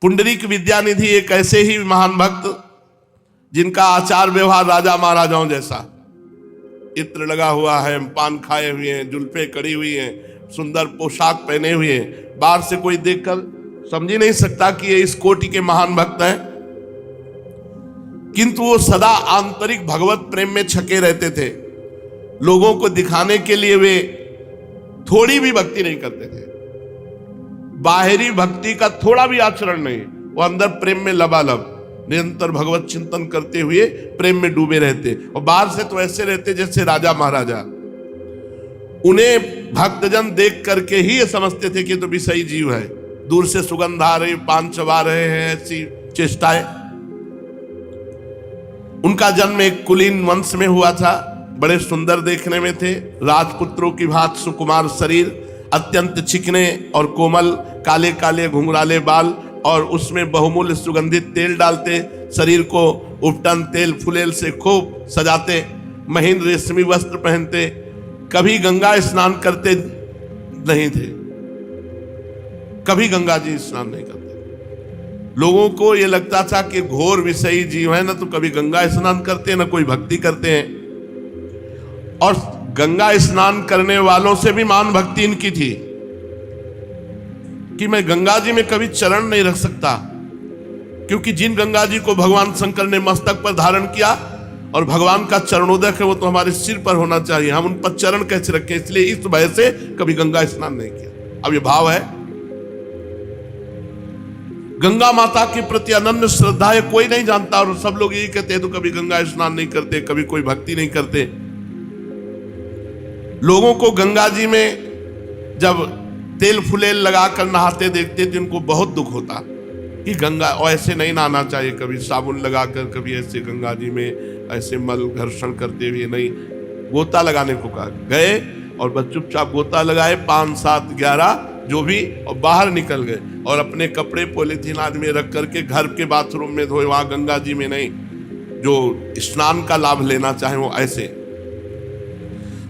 पुंडरीक विद्यानिधि एक ऐसे ही महान भक्त जिनका आचार व्यवहार राजा महाराजाओं जैसा, इत्र लगा हुआ है, पान खाए हुए हैं, जुल्फे कड़ी हुई हैं, सुंदर पोशाक पहने हुए हैं। बाहर से कोई देखकर समझ ही नहीं सकता कि ये इस कोटि के महान भक्त हैं, किंतु वो सदा आंतरिक भगवत प्रेम में छके रहते थे। लोगों को दिखाने के लिए वे थोड़ी भी भक्ति नहीं करते थे, बाहरी भक्ति का थोड़ा भी आचरण नहीं, वो अंदर प्रेम में लबालब निरंतर भगवत चिंतन करते हुए प्रेम में डूबे रहते। और बाहर से तो ऐसे रहते जैसे राजा महाराजा। उन्हें भक्तजन देख करके ही ये समझते थे कि तो भी सही जीव है, दूर से सुगंध आ रही, पान चबा रहे हैं, ऐसी चेष्टाएं। उनका जन्म एक कुलीन वंश में हुआ था, बड़े सुंदर देखने में थे, राजपुत्रों की भांति सुकुमार शरीर, अत्यंत चिकने और कोमल, काले काले घुंघराले बाल, और उसमें बहुमूल्य सुगंधित तेल डालते, शरीर को उपटन तेल फुलेल से खूब सजाते, महीन रेशमी वस्त्र पहनते, कभी गंगा स्नान करते नहीं थे, कभी गंगा जी स्नान नहीं करते। लोगों को यह लगता था कि घोर विषयी जीव है, ना तो कभी गंगा स्नान करते, ना कोई भक्ति करते हैं। और गंगा स्नान करने वालों से भी मान भक्ति इनकी थी कि मैं गंगा जी में कभी चरण नहीं रख सकता, क्योंकि जिन गंगा जी को भगवान शंकर ने मस्तक पर धारण किया और भगवान का चरणोदक है, वो तो हमारे सिर पर होना चाहिए, हम उन पर चरण कैसे रखें, इसलिए इस वजह से कभी गंगा स्नान नहीं किया। अब ये भाव है, गंगा माता के प्रति अनन्य श्रद्धा है, कोई नहीं जानता, और सब लोग यही कहते हैं तो कभी गंगा स्नान नहीं करते, कभी कोई भक्ति नहीं करते। लोगों को गंगा जी में जब तेल फुलेल लगाकर नहाते देखते थे, उनको बहुत दुख होता कि गंगा ऐसे नहीं नहाना चाहिए, कभी साबुन लगाकर, कभी ऐसे गंगा जी में ऐसे मल घर्षण करते हुए नहीं। गोता लगाने को कहा, गए और बस चुपचाप गोता लगाए, 5, 7, 11 जो भी, और बाहर निकल गए और अपने कपड़े पॉलीथीन आदि में रख करके घर के बाथरूम में धोए, वहां गंगा जी में नहीं, जो स्नान का लाभ लेना चाहे वो ऐसे।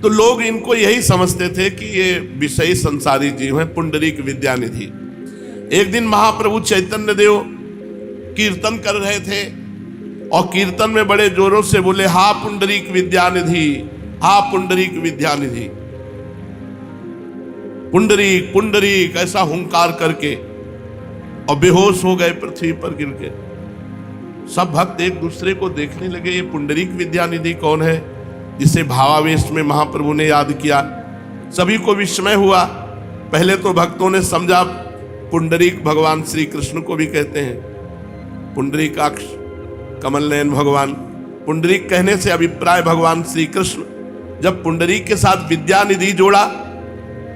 तो लोग इनको यही समझते थे कि ये विषयी संसारी जीव है, पुंडरीक विद्यानिधि। एक दिन महाप्रभु चैतन्य देव कीर्तन कर रहे थे और कीर्तन में बड़े जोरों से बोले, हा पुंडरीक विद्यानिधि, हा पुंडरीक विद्यानिधि, पुंडरीक पुंडरीक, ऐसा हुंकार करके, और बेहोश हो गए पृथ्वी पर गिर के। सब भक्त एक दूसरे को देखने लगे, ये पुंडरीक विद्यानिधि कौन है, जिसे भावावेश में महाप्रभु ने याद किया। सभी को विस्मय हुआ। पहले तो भक्तों ने समझा पुंडरीक भगवान श्री कृष्ण को भी कहते हैं, पुंडरीकाक्ष कमल नयन भगवान। पुंडरीक कहने से अभिप्राय भगवान श्री कृष्ण। जब पुंडरीक के साथ विद्यानिधि जोड़ा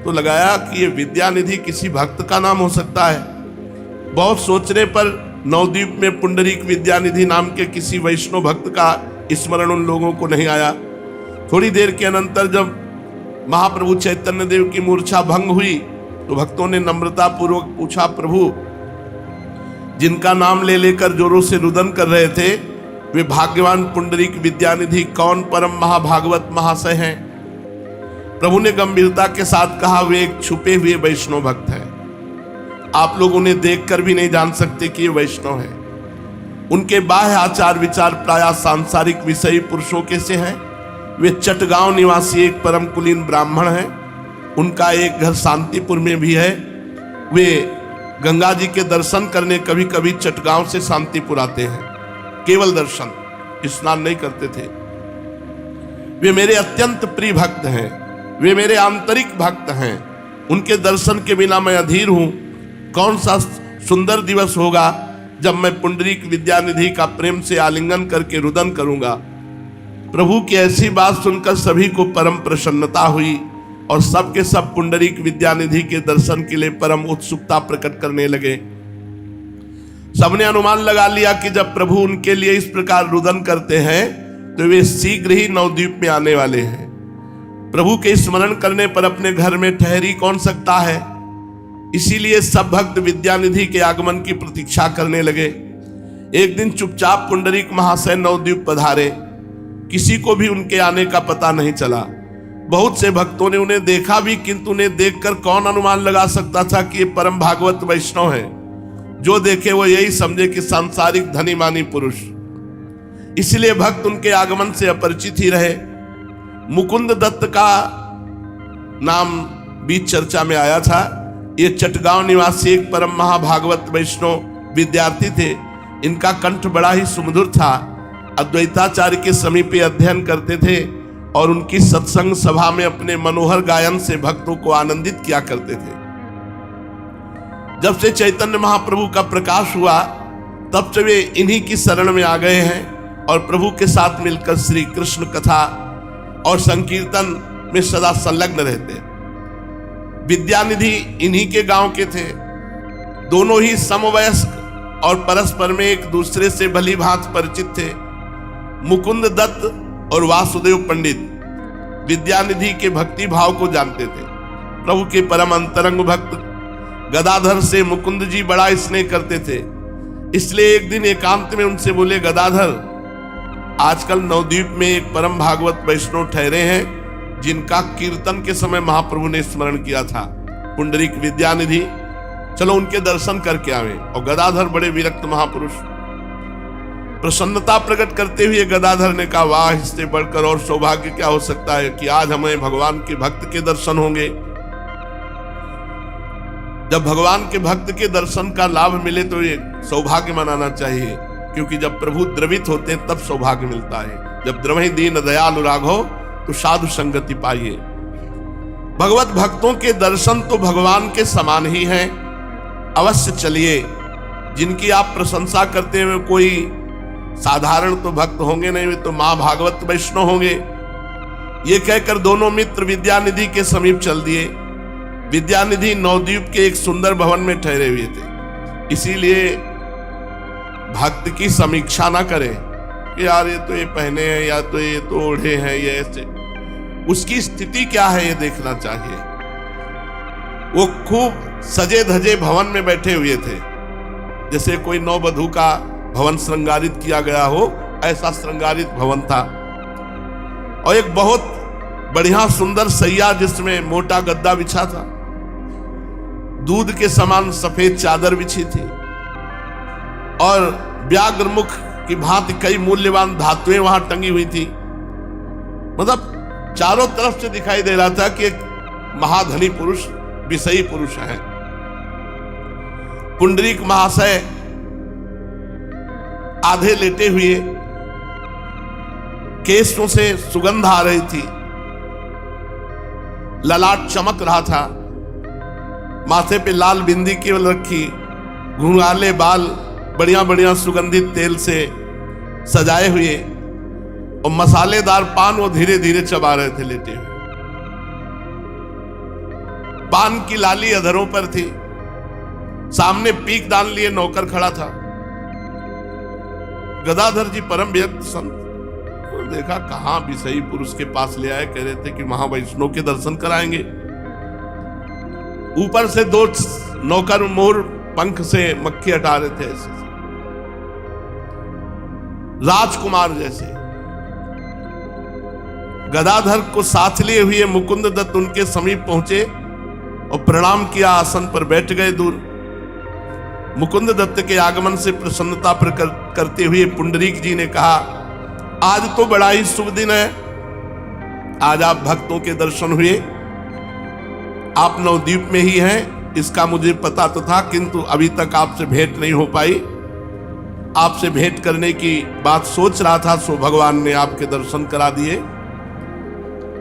तो लगाया कि ये विद्यानिधि किसी भक्त का नाम हो सकता है। बहुत सोचने पर नवद्वीप में पुंडरीक विद्यानिधि नाम के किसी वैष्णव भक्त का स्मरण उन लोगों को नहीं आया। थोड़ी देर के अनंतर जब महाप्रभु चैतन्य देव की मूर्छा भंग हुई तो भक्तों ने नम्रता पूर्वक पूछा, प्रभु जिनका नाम ले लेकर जोरों से रुदन कर रहे थे, वे भाग्यवान पुंडरीक विद्यानिधि कौन परम महाभागवत महाशय हैं? प्रभु ने गंभीरता के साथ कहा, वे एक छुपे हुए वैष्णव भक्त हैं। आप लोग उन्हें देखकर भी नहीं जान सकते कि ये वैष्णव है। उनके बाह्य आचार विचार प्रायः सांसारिक विषयी पुरुषों के से हैं। वे चटगांव निवासी एक परम कुलीन ब्राह्मण हैं। उनका एक घर शांतिपुर में भी है। वे गंगा जी के दर्शन करने कभी कभी चटगांव से शांतिपुर आते हैं, केवल दर्शन, स्नान नहीं करते थे। वे मेरे अत्यंत प्रिय भक्त हैं, वे मेरे आंतरिक भक्त हैं। उनके दर्शन के बिना मैं अधीर हूं। कौन सा सुंदर दिवस होगा जब मैं पुंडरीक विद्यानिधि का प्रेम से आलिंगन करके रुदन करूंगा। प्रभु की ऐसी बात सुनकर सभी को परम प्रसन्नता हुई और सब के सब पुंडरीक विद्यानिधि के दर्शन के लिए परम उत्सुकता प्रकट करने लगे। सबने अनुमान लगा लिया कि जब प्रभु उनके लिए इस प्रकार रुदन करते हैं तो वे शीघ्र ही नवद्वीप में आने वाले हैं। प्रभु के स्मरण करने पर अपने घर में ठहरी कौन सकता है, इसीलिए सब भक्त विद्यानिधि के आगमन की प्रतीक्षा करने लगे। एक दिन चुपचाप पुंडरीक महाशय नवद्वीप पधारे। किसी को भी उनके आने का पता नहीं चला। बहुत से भक्तों ने उन्हें देखा भी, किंतु उन्हें देखकर कौन अनुमान लगा सकता था कि ये परम भागवत वैष्णव है। जो देखे वो यही समझे कि सांसारिक धनी मानी पुरुष। इसलिए भक्त उनके आगमन से अपरिचित ही रहे। मुकुंद दत्त का नाम बीच चर्चा में आया था। ये चटगांव निवासी एक परम महाभागवत वैष्णव विद्यार्थी थे। इनका कंठ बड़ा ही सुमधुर था। अद्वैताचार्य के समीप अध्ययन करते थे और उनकी सत्संग सभा में अपने मनोहर गायन से भक्तों को आनंदित किया करते थे। जब से चैतन्य महाप्रभु का प्रकाश हुआ तब से वे इन्हीं की शरण में आ गए हैं और प्रभु के साथ मिलकर श्री कृष्ण कथा और संकीर्तन में सदा संलग्न रहते। विद्यानिधि इन्हीं के गांव के थे। दोनों ही समवयस्क और परस्पर में एक दूसरे से भली भांति परिचित थे। मुकुंद दत्त और वासुदेव पंडित विद्यानिधि के भक्ति भाव को जानते थे। प्रभु के परम अंतरंग भक्त गदाधर से मुकुंद जी बड़ा स्नेह करते थे। इसलिए एक दिन एकांत में उनसे बोले, गदाधर, आजकल नवद्वीप में एक परम भागवत वैष्णव ठहरे हैं जिनका कीर्तन के समय महाप्रभु ने स्मरण किया था, पुंडरीक विद्यानिधि, चलो उनके दर्शन करके आवे। और गदाधर बड़े विरक्त महापुरुष प्रसन्नता प्रकट करते हुए गदाधर ने कहा, वाह, इससे बढ़कर और सौभाग्य क्या हो सकता है कि आज हमें भगवान के भक्त के दर्शन होंगे। जब भगवान के भक्त के दर्शन का लाभ मिले तो ये सौभाग्य मनाना चाहिए, क्योंकि जब प्रभु द्रवित होते हैं तब सौभाग्य मिलता है। जब द्रवहि दीन दयालु राघो तो साधु संगति पाइए। भगवत भक्तों के दर्शन तो भगवान के समान ही हैं। अवश्य चलिए। जिनकी आप प्रशंसा करते हुए कोई साधारण तो भक्त होंगे नहीं, वे तो महाभागवत वैष्णव होंगे। ये कहकर दोनों मित्र विद्यानिधि के समीप चल दिए। विद्यानिधि नवद्वीप के एक सुंदर भवन में ठहरे हुए थे। इसीलिए भक्त की समीक्षा ना करें कि यार ये तो ये पहने हैं या तो ये तो ओढ़े हैं, ये ऐसे। उसकी स्थिति क्या है ये देखना चाहिए। वो खूब सजे धजे भवन में बैठे हुए थे, जैसे कोई नववधू का भवन श्रृंगारित किया गया हो, ऐसा श्रृंगारित भवन था। और एक बहुत बढ़िया सुंदर सैया जिसमें मोटा गद्दा बिछा था, दूध के समान सफेद चादर बिछी थी और व्याघ्रमुख की भांति कई मूल्यवान धातुएं वहां टंगी हुई थी। मतलब चारों तरफ से दिखाई दे रहा था कि एक महाधनी पुरुष, विषयी पुरुष है। पुंडरीक महाशय आधे लेटे हुए, केशों से सुगंध आ रही थी, ललाट चमक रहा था, माथे पे लाल बिंदी केवल रखी, घुंघराले बाल बढ़िया बढ़िया सुगंधित तेल से सजाए हुए और मसालेदार पान वो धीरे धीरे चबा रहे थे लेटे हुए। पान की लाली अधरों पर थी। सामने पीक दान लिए नौकर खड़ा था। गदाधर जी परम व्यक्त संत देखा, कहां विषयी पुरुष के पास ले आए, कह रहे थे कि महावैष्णव के दर्शन कराएंगे। ऊपर से दो नौकर मोर पंख से मक्खी हटा रहे थे, ऐसे राजकुमार जैसे। गदाधर को साथ लिए हुए मुकुंद दत्त उनके समीप पहुंचे और प्रणाम किया, आसन पर बैठ गए दूर। मुकुंद दत्त के आगमन से प्रसन्नता प्रकट करते हुए पुंडरीक जी ने कहा, आज तो बड़ा ही शुभ दिन है। आज आप भक्तों के दर्शन हुए। आप नवद्वीप में ही हैं, इसका मुझे पता तो था, किंतु अभी तक आपसे भेंट नहीं हो पाई। आपसे भेंट करने की बात सोच रहा था, सो भगवान ने आपके दर्शन करा दिए।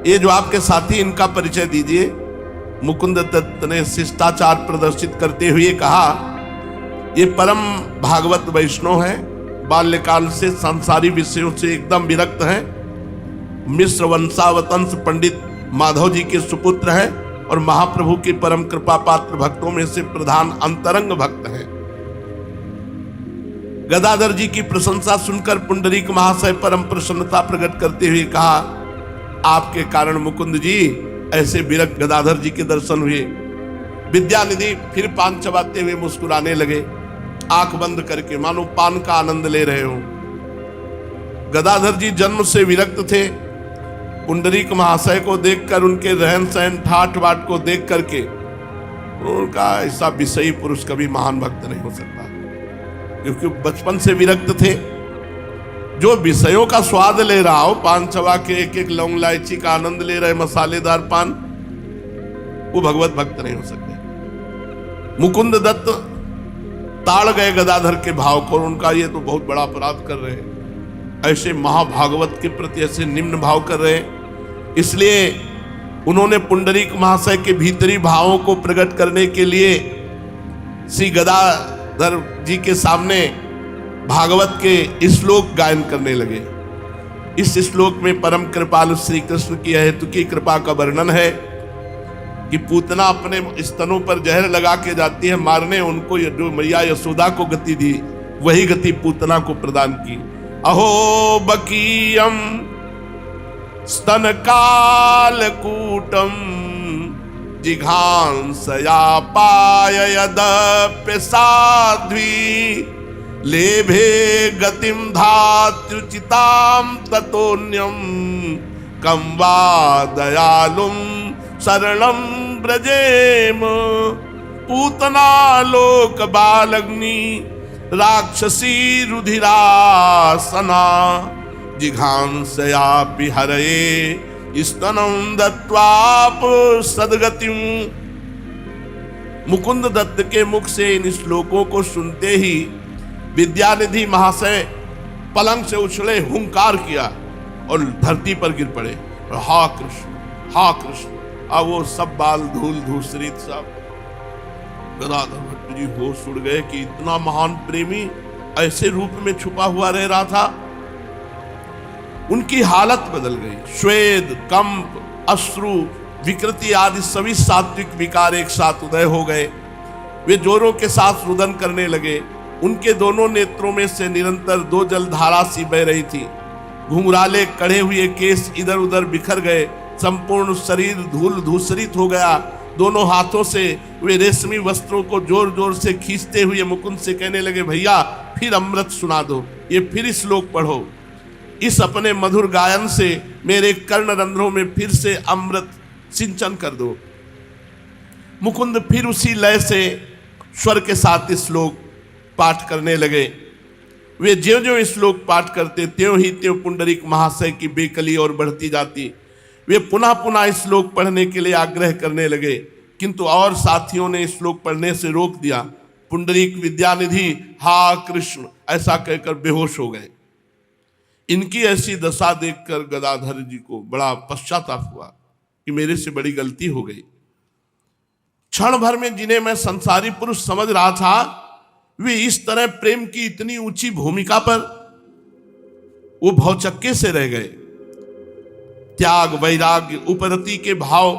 ये जो आपके साथी, इनका परिचय दीजिए। मुकुंद दत्त ने शिष्टाचार प्रदर्शित करते हुए कहा, ये परम भागवत वैष्णव है, बाल्यकाल से संसारी विषयों से एकदम विरक्त हैं, मिश्र वंशावतंस पंडित माधव जी के सुपुत्र हैं और महाप्रभु के परम कृपा पात्र भक्तों में से प्रधान अंतरंग भक्त हैं। गदाधर जी की प्रशंसा सुनकर पुंडरीक महाशय परम प्रसन्नता प्रकट करते हुए कहा, आपके कारण मुकुंद जी ऐसे विरक्त गदाधर जी के दर्शन हुए। विद्यानिधि फिर पान चबाते हुए मुस्कुराने लगे, आंख बंद करके, मानो पान का आनंद ले रहे हो। गदाधर जी जन्म से विरक्त थे। पुंडरीक महाशय को देखकर, उनके रहन सहन ठाठ बाट को देख करके उनका ऐसा विषयी पुरुष कभी महान भक्त नहीं हो सकता, क्योंकि बचपन से विरक्त थे। जो विषयों का स्वाद ले रहा हो, पान चबा के एक एक लौंग इलायची का आनंद ले रहे मसालेदार पान, वो भगवत भक्त नहीं हो सकते। मुकुंद दत्त ताड़ गए गदाधर के भाव को, उनका ये तो बहुत बड़ा अपराध कर रहे हैं, ऐसे महाभागवत के प्रति ऐसे निम्न भाव कर रहे हैं। इसलिए उन्होंने पुंडरीक महाशय के भीतरी भावों को प्रकट करने के लिए श्री गदाधर जी के सामने भागवत के श्लोक गायन करने लगे। इस श्लोक में परम कृपालु श्री कृष्ण की हेतु की कृपा का वर्णन है कि पूतना अपने स्तनों पर जहर लगा के जाती है मारने, उनको जो मैया यशोदा को गति दी वही गति पूतना को प्रदान की। अहो बकीयम स्तन कालकूटम जिघांसया पाय यद्यपि साध्वी लेभे गतिम धात्युचिताम ततोन्यम कम वा दयालुम शरणम ब्रजेम। पूतना लोक बालग्नि राक्षसी रुधिरासना जिघांसयापि हरये स्तनं दत्त्वाप सद्गतिम। मुकुंद दत्त के मुख से इन श्लोकों को सुनते ही विद्यानिधि महाशय पलंग से उछले, हुंकार किया और धरती पर गिर पड़े। हा कृष्ण, हा कृष्ण। अब वो सब बाल धूल धूसरित सब गदाधर भट्ट जी होश उड़ गए कि इतना महान प्रेमी ऐसे रूप में छुपा हुआ रह रहा था। उनकी हालत बदल गई। श्वेद, कंप, अश्रु, विकृति आदि सभी सात्विक विकार एक साथ उदय हो गए। वे जोरों के साथ रुदन करने लगे। उनके दोनों नेत्रों में से निरंतर दो जलधारा सी बह रही थी। घुंघराले कढ़े हुए केस इधर उधर बिखर गए। संपूर्ण शरीर धूल धूसरित हो गया। दोनों हाथों से वे रेशमी वस्त्रों को जोर जोर से खींचते हुए मुकुंद से कहने लगे, भैया फिर अमृत सुना दो, ये फिर श्लोक पढ़ो। इस अपने मधुर गायन से मेरे कर्ण रंध्रों में फिर से अमृत सिंचन कर दो। मुकुंद फिर उसी लय से स्वर के साथ श्लोक पाठ करने लगे। वे ज्यों ज्यों श्लोक पाठ करते त्यों ही त्यों पुंडरीक महाशय की बेकली और बढ़ती जाती। वे पुनः पुनः श्लोक पढ़ने के लिए आग्रह करने लगे, किंतु और साथियों ने श्लोक पढ़ने से रोक दिया। पुंडरीक विद्यानिधि हा कृष्ण ऐसा कहकर बेहोश हो गए। इनकी ऐसी दशा देखकर गदाधर जी को बड़ा पश्चाताप हुआ कि मेरे से बड़ी गलती हो गई। क्षण भर में जिन्हें मैं संसारी पुरुष समझ रहा था, वे इस तरह प्रेम की इतनी ऊंची भूमिका पर वो भौचक्के से रह गए। त्याग, वैराग्य, उपरति के भाव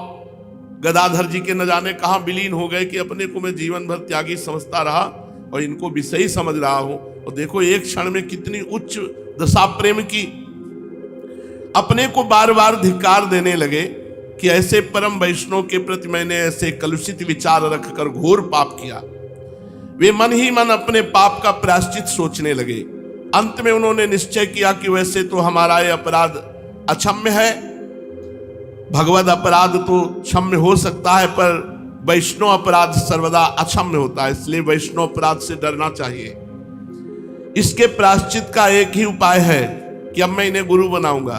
गदाधर जी के न जाने कहां विलीन हो गए कि अपने को मैं जीवन भर त्यागी समझता रहा और इनको विषयी समझ रहा हूं। और देखो एक क्षण में कितनी उच्च दशा प्रेम की। अपने को बार बार धिक्कार देने लगे कि ऐसे परम वैष्णव के प्रति मैंने ऐसे कलुषित विचार रखकर घोर पाप किया। वे मन ही मन अपने पाप का प्रायश्चित सोचने लगे। अंत में उन्होंने निश्चय किया कि वैसे तो हमारा ये अपराध अक्षम्य है, भगवद अपराध तो क्षम्य हो सकता है, पर वैष्णव अपराध सर्वदा अक्षम्य होता है। इसलिए वैष्णव अपराध से डरना चाहिए। इसके प्रायश्चित का एक ही उपाय है कि अब मैं इन्हें गुरु बनाऊंगा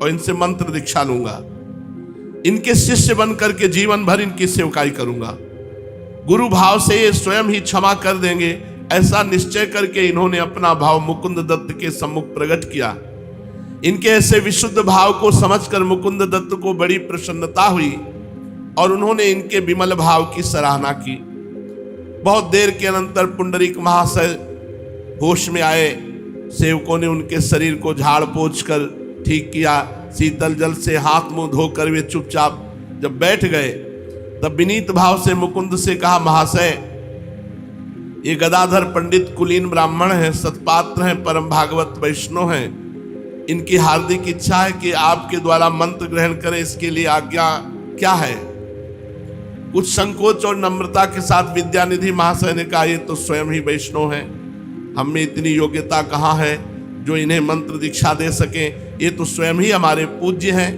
और इनसे मंत्र दीक्षा लूंगा, इनके शिष्य बन करके जीवन भर इनकी सेवकाई करूंगा। गुरु भाव से ये स्वयं ही क्षमा कर देंगे, ऐसा निश्चय करके इन्होंने अपना भाव मुकुंद दत्त के सम्मुख प्रकट किया। इनके ऐसे विशुद्ध भाव को समझकर मुकुंद दत्त को बड़ी प्रसन्नता हुई और उन्होंने इनके विमल भाव की सराहना की। बहुत देर के अनंतर पुंडरीक महाशय होश में आए। सेवकों ने उनके शरीर को झाड़ पोंछ कर ठीक किया। शीतल जल से हाथ मुंह धोकर वे चुपचाप जब बैठ गए तब विनीत भाव से मुकुंद से कहा, महाशय ये गदाधर पंडित कुलीन ब्राह्मण हैं, सत्पात्र हैं, परम भागवत वैष्णव हैं। इनकी हार्दिक इच्छा है कि आपके द्वारा मंत्र ग्रहण करें, इसके लिए आज्ञा क्या है? कुछ संकोच और नम्रता के साथ विद्यानिधि महाशय ने कहा, ये तो स्वयं ही वैष्णव हैं, हम में इतनी योग्यता कहाँ है जो इन्हें मंत्र दीक्षा दे सके? ये तो स्वयं ही हमारे पूज्य हैं।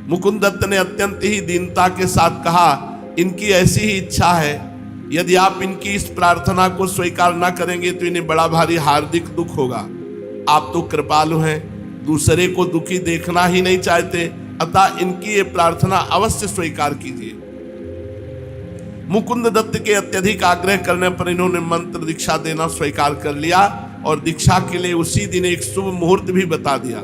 मुकुंद दत्त ने अत्यंत ही दीनता के साथ कहा, इनकी ऐसी ही इच्छा है। यदि आप इनकी इस प्रार्थना को स्वीकार न करेंगे तो इन्हें बड़ा भारी हार्दिक दुख होगा। आप तो कृपालु हैं, दूसरे को दुखी देखना ही नहीं चाहते, अतः इनकी ये प्रार्थना अवश्य स्वीकार कीजिए। मुकुंद दत्त के अत्यधिक आग्रह करने पर इन्होंने मंत्र दीक्षा देना स्वीकार कर लिया और दीक्षा के लिए उसी दिन एक शुभ मुहूर्त भी बता दिया।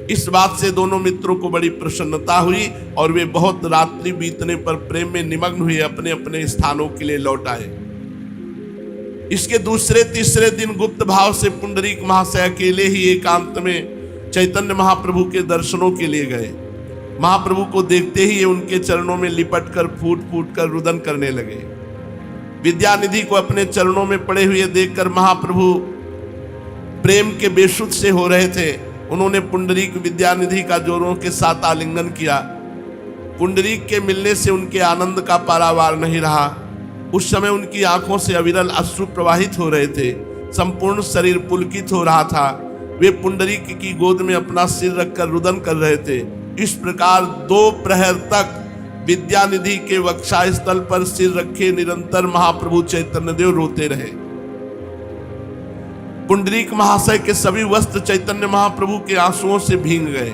इस बात से दोनों मित्रों को बड़ी प्रसन्नता हुई और वे बहुत रात्रि बीतने पर प्रेम में निमग्न हुए अपने अपने स्थानों के लिए लौट आए। इसके दूसरे तीसरे दिन गुप्त भाव से पुंडरीक महाशय अकेले ही एकांत में चैतन्य महाप्रभु के दर्शनों के लिए गए। महाप्रभु को देखते ही उनके चरणों में लिपट कर फूट फूट कर रुदन करने लगे। विद्यानिधि को अपने चरणों में पड़े हुए देखकर महाप्रभु प्रेम के बेसुध से हो रहे थे। उन्होंने पुंडरीक विद्यानिधि का जोरों के साथ आलिंगन किया। पुंडरीक के मिलने से उनके आनंद का पारावार नहीं रहा। उस समय उनकी आंखों से अविरल अश्रु प्रवाहित हो रहे थे, संपूर्ण शरीर पुलकित हो रहा था। वे पुंडरीक की गोद में अपना सिर रखकर रुदन कर रहे थे। इस प्रकार 2 प्रहर तक विद्यानिधि के वक्षस्थल पर सिर रखे निरंतर महाप्रभु चैतन्य देव रोते रहे। पुंडरीक महाशय के सभी वस्त्र चैतन्य महाप्रभु के आंसुओं से भींग गए।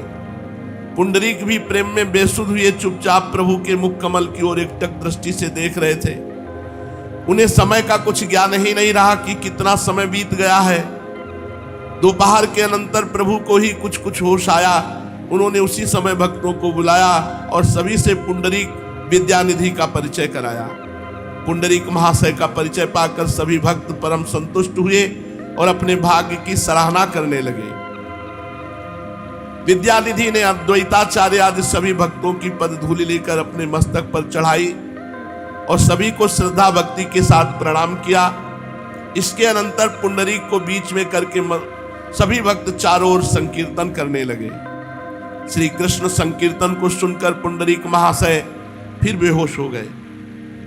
पुंडरीक भी प्रेम में बेसुध हुए चुपचाप प्रभु के मुख कमल की ओर एकटक दृष्टि से देख रहे थे। उन्हें समय का कुछ ज्ञान ही नहीं रहा कि कितना समय बीत गया है। दोपहर के अनंतर प्रभु को ही कुछ कुछ होश आया। उन्होंने उसी समय भक्तों को बुलाया और सभी से पुंडरीक विद्यानिधि का परिचय कराया। पुंडरीक महाशय का परिचय पाकर सभी भक्त परम संतुष्ट हुए और अपने भाग्य की सराहना करने लगे। विद्यानिधि ने अद्वैताचार्य आदि सभी भक्तों की पदधूलि लेकर अपने मस्तक पर चढ़ाई और सभी को श्रद्धा भक्ति के साथ प्रणाम किया। इसके अनंतर पुंडरीक को बीच में करके सभी भक्त चारों ओर संकीर्तन करने लगे। श्री कृष्ण संकीर्तन को सुनकर पुंडरीक महाशय फिर बेहोश हो गए।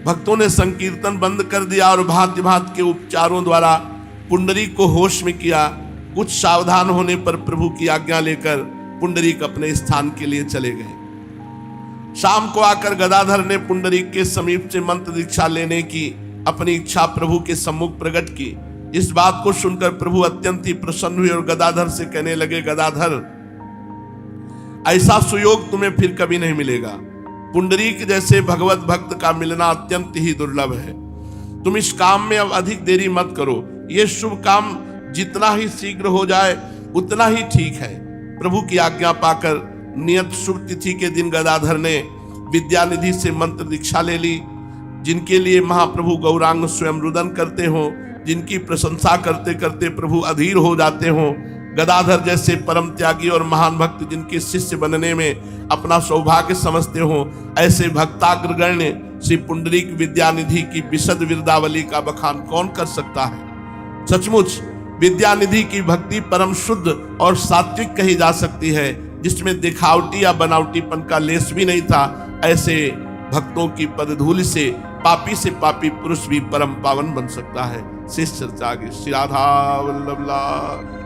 भक्तों ने संकीर्तन बंद कर दिया और भांति भांति के उपचारों द्वारा पुंडरीक को होश में किया। कुछ सावधान होने पर प्रभु की आज्ञा लेकर पुंडरीक अपने स्थान के लिए चले गए। शाम को आकर गदाधर ने पुंडरीक के समीप से मंत्र दीक्षा लेने की अपनी इच्छा प्रभु के सम्मुख प्रकट की। इस बात को सुनकर प्रभु अत्यंत ही प्रसन्न हुए और गदाधर से कहने लगे, गदाधर, ऐसा सुयोग तुम्हें फिर कभी नहीं मिलेगा। पुंडरीक जैसे भगवत भक्त का मिलना अत्यंत ही दुर्लभ है। तुम इस काम में अब अधिक देरी मत करो। ये शुभ काम जितना ही शीघ्र हो जाए उतना ही ठीक है। प्रभु की आज्ञा पाकर नियत शुभ तिथि के दिन गदाधर ने विद्यानिधि से मंत्र दीक्षा ले ली। जिनके लिए महाप्रभु गौरांग स्वयं रुदन करते हो, जिनकी प्रशंसा करते करते प्रभु अधीर हो जाते हो, गदाधर जैसे परम त्यागी और महान भक्त जिनके शिष्य बनने में अपना सौभाग्य समझते हो, ऐसे भक्ताग्रगण्य श्री पुंडरीक विद्यानिधि की विशद विरदावली का बखान कौन कर सकता है। सचमुच विद्यानिधि की भक्ति परम शुद्ध और सात्विक कही जा सकती है, जिसमें दिखावटी या बनावटीपन का लेस भी नहीं था। ऐसे भक्तों की पदधूलि से पापी पुरुष भी परम पावन बन सकता है। शेष चर्चा आगे। श्री राधा वल्लभ लाल।